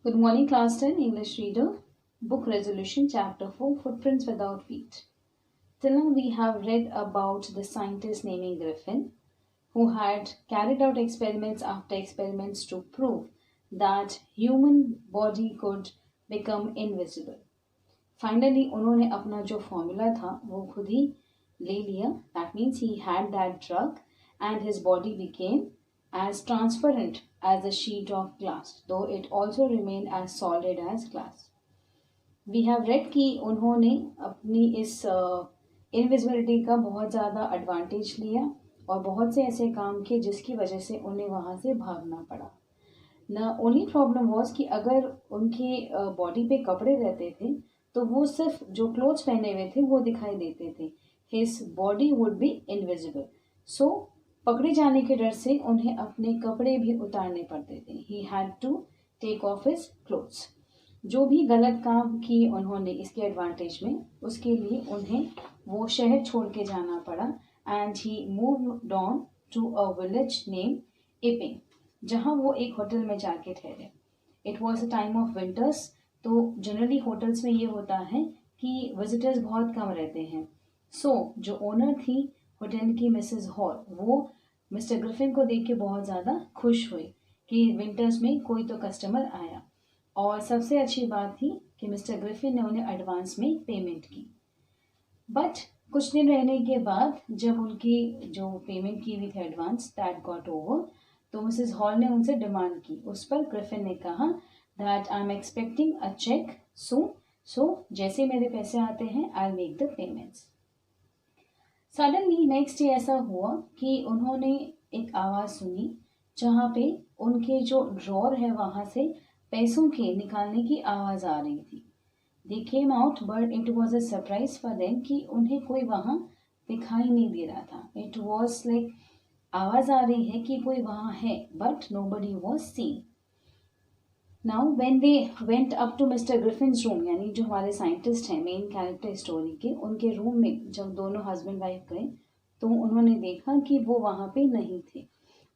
Good morning, class 10 English reader. Book resolution, chapter 4, Footprints Without Feet. Till now, we have read about the scientist named Griffin, who had carried out experiments after experiments to prove that human body could become invisible. Finally, उन्होंने अपना जो formula था वो खुद ही ले लिया. That means he had that drug and his body became as transparent as a sheet of glass, though it also remained as solid as glass. We have read कि उन्होंने अपनी इस इनविजिबिलिटी का बहुत ज़्यादा एडवांटेज लिया और बहुत से ऐसे काम किए जिसकी वजह से उन्हें वहाँ से भागना पड़ा. न ओनली प्रॉब्लम वॉज कि अगर उनके बॉडी पे कपड़े रहते थे तो वो सिर्फ जो क्लोथ्स पहने हुए थे वो दिखाई देते थे. His body would be invisible. So पकड़े जाने के डर से उन्हें अपने कपड़े भी उतारने पड़ते थे. He had to take off his clothes. जो भी गलत काम किए उन्होंने इसके एडवांटेज में, उसके लिए उन्हें वो शहर छोड़ के जाना पड़ा. And he moved on to a village name Epping, जहाँ वो एक होटल में जाके ठहरे. It was a time of winters. तो जनरली होटल्स में ये होता है कि विजिटर्स बहुत कम रहते हैं. सो जो ओनर थी होटल की मिसेस हॉल, वो मिस्टर ग्रिफिन को देख के बहुत ज़्यादा खुश हुई कि विंटर्स में कोई तो कस्टमर आया. और सबसे अच्छी बात थी कि मिस्टर ग्रिफिन ने उन्हें एडवांस में पेमेंट की. बट कुछ दिन रहने के बाद जब उनकी जो पेमेंट की हुई थी एडवांस, दैट गॉट ओवर, तो मिसेस हॉल ने उनसे डिमांड की. उस पर ग्रिफिन ने कहा that I am expecting a cheque soon, so जैसे मेरे पैसे आते हैं I will make the payments. Suddenly next day ऐसा हुआ कि उन्होंने एक आवाज़ सुनी जहाँ पे उनके जो ड्रॉर है वहाँ से पैसों के निकालने की आवाज़ आ रही थी. They came out but it was a surprise for them कि उन्हें कोई वहाँ दिखाई नहीं दे रहा था. इट वॉज लाइक आवाज़ आ रही है कि कोई वहाँ है but nobody was seen. Now when they went up to mister Griffin's room, यानी जो हमारे साइंटिस्ट हैं मेन कैरेक्टर स्टोरी के, उनके रूम में जब दोनों हस्बैंड वाइफ गए तो उन्होंने देखा कि वो वहाँ पे नहीं थे.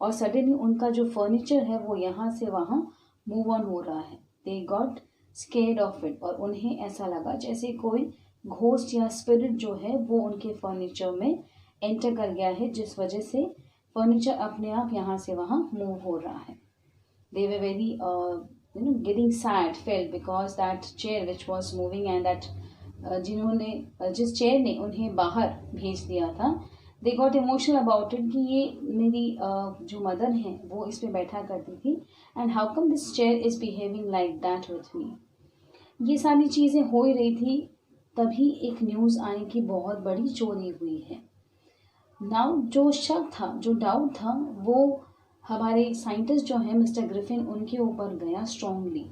और सडनली उनका जो फर्नीचर है वो यहाँ से वहाँ मूव ऑन हो रहा है. They got scared of it, और उन्हें ऐसा लगा जैसे कोई घोस्ट या स्पिरिट जो है वो उनके फर्नीचर में एंटर कर गया है, जिस वजह से फर्नीचर अपने आप यहाँ से वहाँ मूव हो रहा है. They were very getting sad felt because that chair which was moving and that जिस चेयर ने उन्हें बाहर भेज दिया था, they got emotional about it कि ये मेरी जो मदर हैं वो इस पे बैठा करती थी and how come this chair is behaving like that with me. ये सारी चीज़ें हो ही रही थी, तभी एक न्यूज़ आई कि बहुत बड़ी चोरी हुई है. नाउ जो शक था, जो डाउट था, वो हमारे साइंटिस्ट जो हैं मिस्टर ग्रिफिन, उनके ऊपर गया स्ट्रांगली.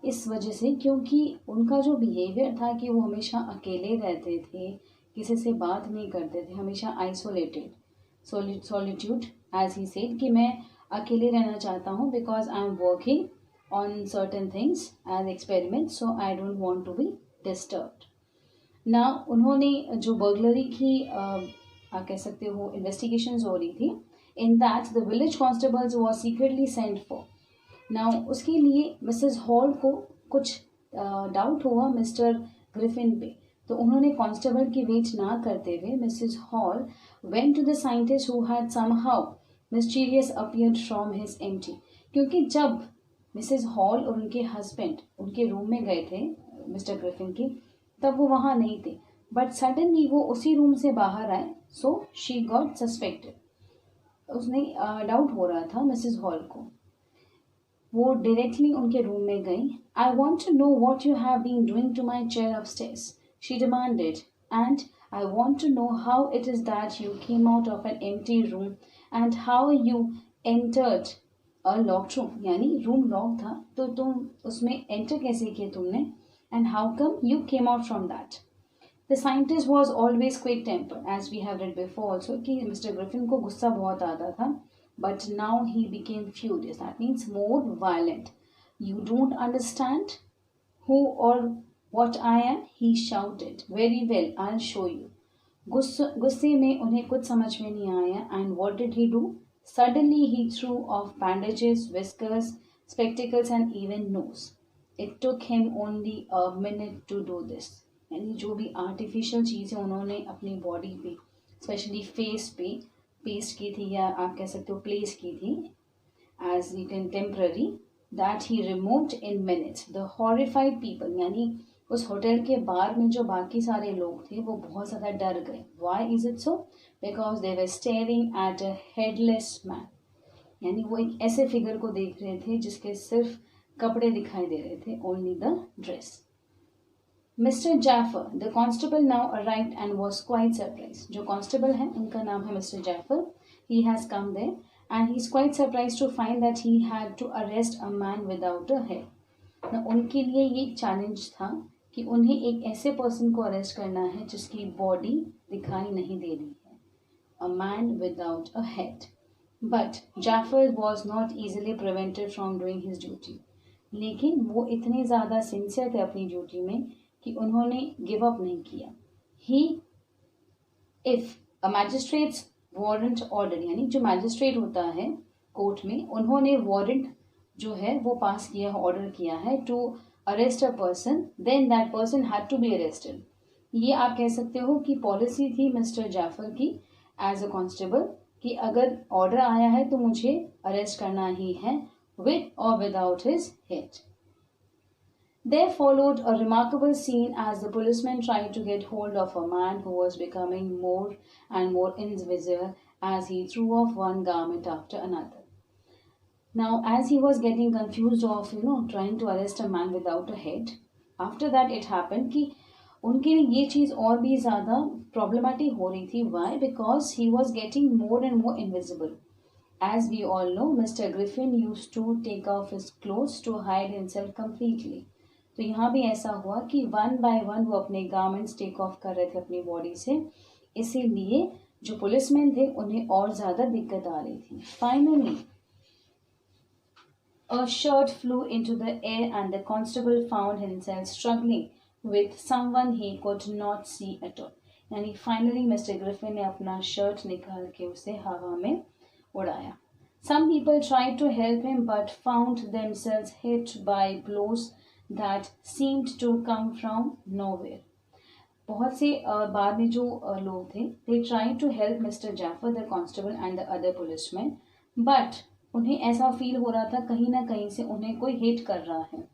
इस वजह से क्योंकि उनका जो बिहेवियर था कि वो हमेशा अकेले रहते थे, किसी से बात नहीं करते थे, हमेशा isolated, solitude as he said कि मैं अकेले रहना चाहता हूँ because I am working on certain things as experiment, so I don't want to be disturbed. ना उन्होंने जो बर्गलरी की आप कह सकते हो इन्वेस्टिगेशंस हो रही थी, in that the village constables was secretly sent for. Now उसके लिए मिसेस हॉल को कुछ डाउट हुआ मिस्टर ग्रिफिन पे, तो उन्होंने कांस्टेबल की वेट ना करते हुए Mrs hall went to the scientist who had somehow mysterious appeared from his empty. क्योंकि जब मिसेस हॉल और उनके हस्बैंड उनके रूम में गए थे मिस्टर ग्रिफिन के, तब वो वहाँ नहीं थे, बट सडनली वो उसी रूम से बाहर आए. So she got suspected. उसने डाउट हो रहा था मिसेस हॉल को. वो डायरेक्टली उनके रूम में गई. I want to know what you have been doing to my chair upstairs, she demanded, and I want to know how it is that you came out of an empty room and how you entered a locked room. यानी room lock था तो तुम उसमें enter कैसे किए तुमने, and how come you came out from that. The scientist was always quick tempered, as we have read before also कि Mr. Griffin को गुस्सा बहुत आता था, but now he became furious. That means more violent. You don't understand who or what I am? He shouted. Very well, I'll show you. गुस्से में उन्हें कुछ समझ में नहीं आया, and what did he do? Suddenly he threw off bandages, whiskers, spectacles and even nose. It took him only a minute to do this. यानी जो भी आर्टिफिशियल चीज़ें उन्होंने अपनी बॉडी पे स्पेशली फेस पे पेस्ट की थी या आप कह सकते हो प्लेस की थी as you can temporary that he removed in minutes the horrified people यानी उस होटल के बार में जो बाकी सारे लोग थे वो बहुत ज़्यादा डर गए. Why is it so? Because they were staring at a headless man. यानी वो एक ऐसे फिगर को देख रहे थे जिसके सिर्फ कपड़े दिखाई दे रहे थे, only the dress. Mister Jaffers the constable now arrived and was quite surprise. जो कॉन्स्टेबल है उनका नाम है mister Jaffers. He has come there and he is quite surprise to find that he had to arrest a man without a head. उनके लिए ये challenge था कि उन्हें एक ऐसे पर्सन को अरेस्ट करना है जिसकी बॉडी दिखाई नहीं दे रही है, a man without a head. But Jaffers was not easily prevented from doing his duty. लेकिन वो इतने ज़्यादा सिंसियर थे अपनी ड्यूटी में कि उन्होंने गिव अप नहीं किया. He if a magistrate's warrant order यानी जो मैजिस्ट्रेट होता है कोर्ट में उन्होंने वारंट जो है वो पास किया, ऑर्डर किया है to arrest a person, then that person had to be arrested. ये आप कह सकते हो कि पॉलिसी थी मिस्टर जाफर की एज अ कांस्टेबल कि अगर ऑर्डर आया है तो मुझे अरेस्ट करना ही है with or without his head. There followed a remarkable scene as the policeman tried to get hold of a man who was becoming more and more invisible as he threw off one garment after another. Now, as he was getting confused of, trying to arrest a man without a head, after that it happened कि उनके लिए ये चीज़ और भी ज़्यादा problematic हो रही थी. Why? Because he was getting more and more invisible. As we all know, Mr. Griffin used to take off his clothes to hide himself completely. तो यहाँ भी ऐसा हुआ कि वन बाय वन वो अपने गारमेंट्स टेक ऑफ कर रहे थे अपनी बॉडी से, इसीलिए जो पुलिसमैन थे उन्हें और ज़्यादा दिक्कत आ रही थी. Finally, a shirt flew into the air and the constable found himself struggling with someone he could not see at all. यानी फाइनली मिस्टर ग्रिफिन ने अपना शर्ट निकाल के उसे हवा में उड़ाया. Some people tried to help him but found themselves hit by blows that seemed to come from nowhere. बहुत से बाद में जो लोग थे they tried to help Mr. Jaffer, the constable and the other policemen, but उन्हें ऐसा feel हो रहा था कहीं ना कहीं से उन्हें कोई हिट कर रहा है.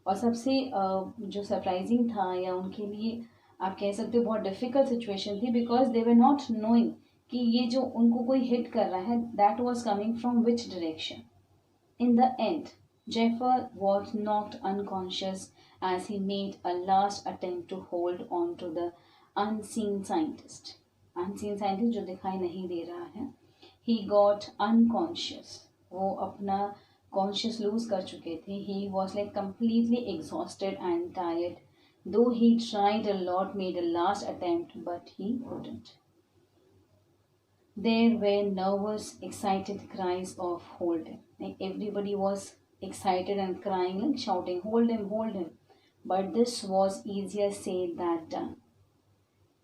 और सबसे जो सरप्राइजिंग था या उनके लिए आप कह सकते हो बहुत डिफिकल्ट सिचुएशन थी because they were not knowing कि ये जो उनको कोई हिट कर रहा है that was coming from which direction. In the end Jaffer was knocked unconscious as he made a last attempt to hold on to the unseen scientist. Unseen scientist जो दिखाई नहीं दे रहा है. He got unconscious. वो अपना conscious lose कर चुके थे. He was like completely exhausted and tired. Though he tried a lot, made a last attempt, but he couldn't. There were nervous, excited cries of hold him. Like everybody was excited and crying, like shouting, hold him, hold him. But this was easier said than done.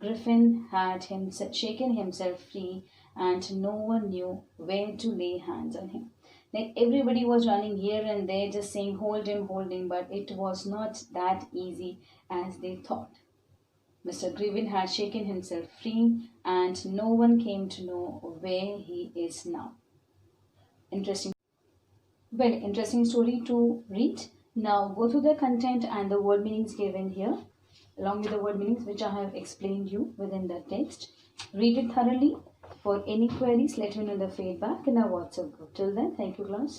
Griffin had shaken himself free and no one knew where to lay hands on him. Like everybody was running here and there just saying hold him, but it was not that easy as they thought. Mr. Griffin had shaken himself free and no one came to know where he is now. Interesting. Very interesting story to read. Now go through the content and the word meanings given here along with the word meanings which I have explained you within the text. Read it thoroughly. For any queries, let me know in the feedback in our WhatsApp group. Till then, thank you class.